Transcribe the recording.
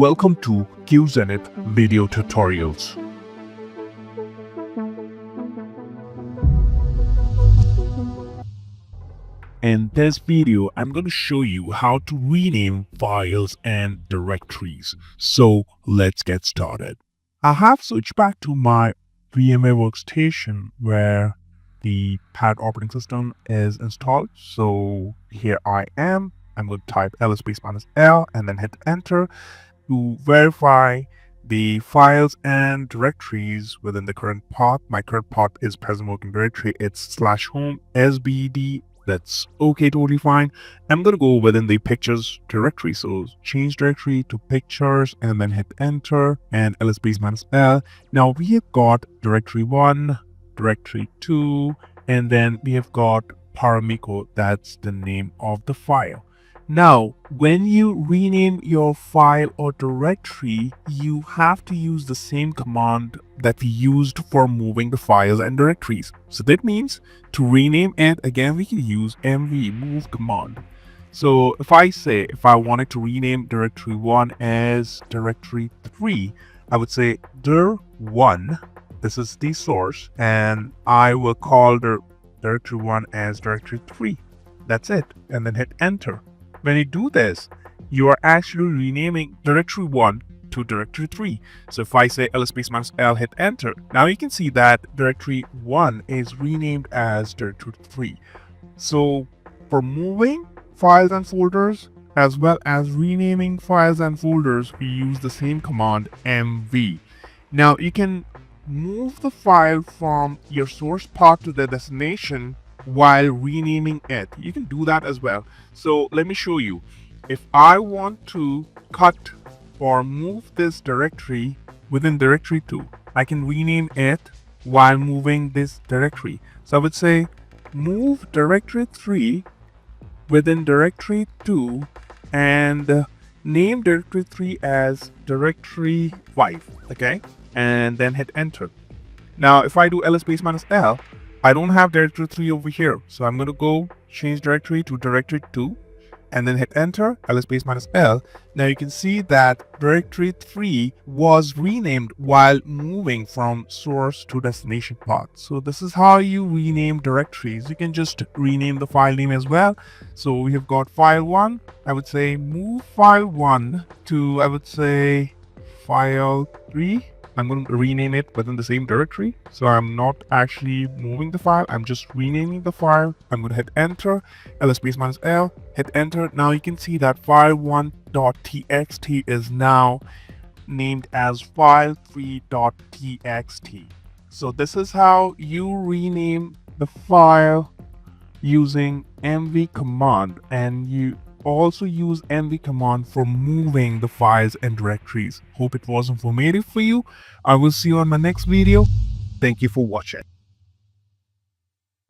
Welcome to QZenith video tutorials. In this video, I'm going to show you how to rename files and directories. So let's get started. I have switched back to my VMware workstation where the Parrot operating system is installed. So here I am. I'm going to type ls-l and then hit enter to verify the files and directories within the current path. My current path is present working directory. It's /home sbd. That's okay, totally fine. I'm going to go within the pictures directory. So change directory to pictures and then hit enter and ls-l. Now we have got directory 1, directory 2, and then we have got Paramiko. That's the name of the file. Now, when you rename your file or directory, you have to use the same command that we used for moving the files and directories. So that means to rename it, again, we can use mv move command. So if I wanted to rename directory 1 as directory 3, I would say dir1, this is the source, and I will call the directory 1 as directory 3. That's it, and then hit enter. When you do this, you are actually renaming directory 1 to directory 3. So if I say ls-l hit enter, now you can see that directory 1 is renamed as directory 3. So for moving files and folders as well as renaming files and folders, we use the same command mv. Now you can move the file from your source path to the destination while renaming it. You can do that as well. So let me show you. If I want to cut or move this directory within directory 2, I can rename it while moving this directory. So I would say move directory 3 within directory 2 and name directory 3 as directory 5, okay, and then hit enter. Now if I do ls-l, I don't have directory 3 over here, so I'm going to go change directory to directory 2 and then hit enter, ls-l. Now you can see that directory 3 was renamed while moving from source to destination path. So this is how you rename directories. You can just rename the file name as well. So we have got file 1. I would say move file 1 to, I would say, file 3. I'm going to rename it within the same directory. So I'm not actually moving the file. I'm just renaming the file. I'm going to hit enter, ls-l, hit enter. Now you can see that file1.txt is now named as file3.txt. So this is how you rename the file using mv command, and you also use mv command for moving the files and directories. Hope it was informative for you. I will see you on my next video. Thank you for watching.